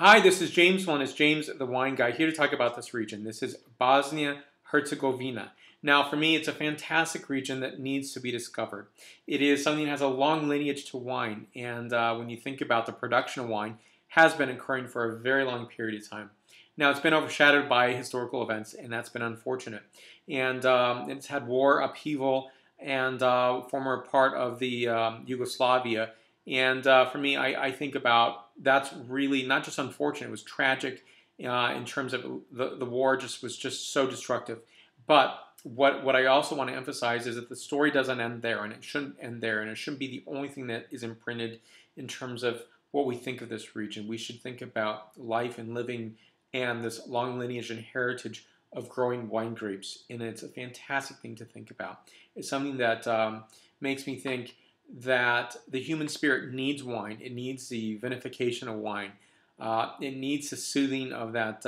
Hi, this is James One. It's James, the wine guy, here to talk about this region. This is Bosnia Herzegovina. Now, for me, it's a fantastic region that needs to be discovered. It is something that has a long lineage to wine, and when you think about the production of wine, has been occurring for a very long period of time. Now, it's been overshadowed by historical events, and that's been unfortunate. And it's had war, upheaval, and former part of the Yugoslavia. And for me, I think about that's really not just unfortunate, it was tragic in terms of the war was just so destructive. But what I also want to emphasize is that the story doesn't end there, and it shouldn't end there, and it shouldn't be the only thing that is imprinted in terms of what we think of this region. We should think about life and living and this long lineage and heritage of growing wine grapes, and it's a fantastic thing to think about. It's something that makes me think that the human spirit needs wine. It needs the vinification of wine. It needs the soothing of that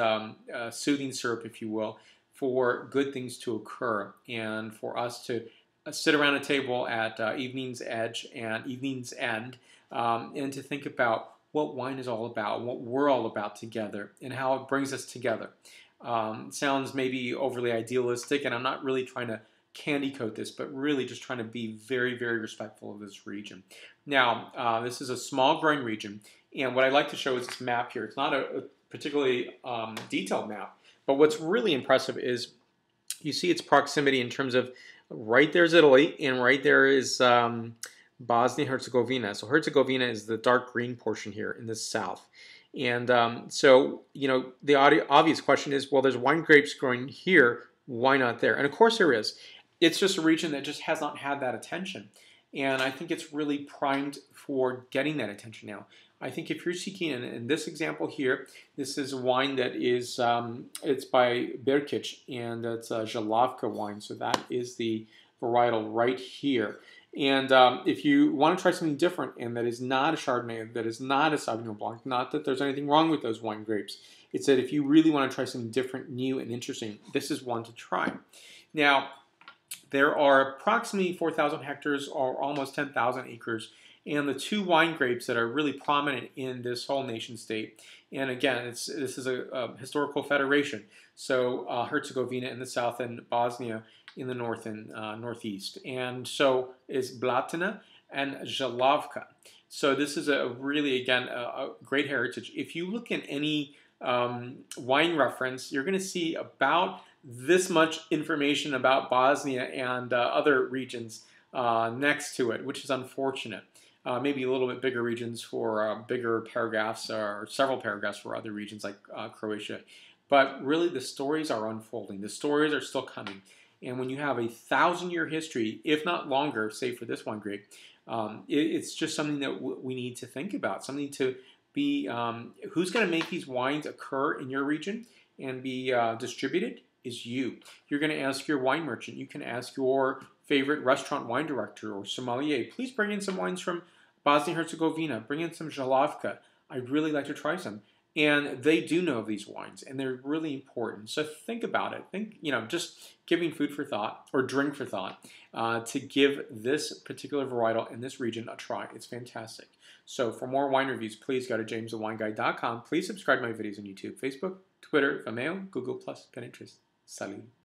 soothing syrup, if you will, for good things to occur and for us to sit around a table at evening's edge and evening's end and to think about what wine is all about, what we're all about together, and how it brings us together. Sounds maybe overly idealistic, and I'm not really trying to candy coat this, but really just trying to be very, very respectful of this region. Now, this is a small growing region, and what I like to show is this map here. It's not a particularly detailed map, but what's really impressive is you see its proximity in terms of right there's Italy, and right there is Bosnia-Herzegovina. So Herzegovina is the dark green portion here in the south. And so, you know, the obvious question is, well, there's wine grapes growing here, why not there? And of course there is. It's just a region that just has not had that attention. And I think it's really primed for getting that attention now. I think if you're seeking, in this example here, this is a wine that is, it's by Berkic, and it's a Jalavka wine. So that is the varietal right here. And if you want to try something different, and that is not a Chardonnay, that is not a Sauvignon Blanc, not that there's anything wrong with those wine grapes, it's that if you really want to try something different, new, and interesting, this is one to try. Now, there are approximately 4,000 hectares or almost 10,000 acres, and the two wine grapes that are really prominent in this whole nation state. And again, this is a historical federation. So Herzegovina in the south and Bosnia in the north and northeast. And so is Blatina and Jalavka. So this is a really, again, a great heritage. If you look in any wine reference, you're going to see about this much information about Bosnia and other regions next to it, which is unfortunate. Maybe a little bit bigger regions for bigger paragraphs or several paragraphs for other regions like Croatia. But really the stories are unfolding. The stories are still coming. And when you have a 1,000-year history, if not longer, say for this wine grape, it's just something that we need to think about, something to be, who's going to make these wines occur in your region and be distributed is you. You're going to ask your wine merchant. You can ask your favorite restaurant wine director or sommelier, please bring in some wines from Bosnia-Herzegovina, bring in some Jalavka. I'd really like to try some. And they do know of these wines, and they're really important. So think about it. Think, you know, just giving food for thought or drink for thought to give this particular varietal in this region a try. It's fantastic. So for more wine reviews, please go to jamesthewineguy.com. Please subscribe to my videos on YouTube, Facebook, Twitter, Vimeo, Google+, Pinterest. Salut.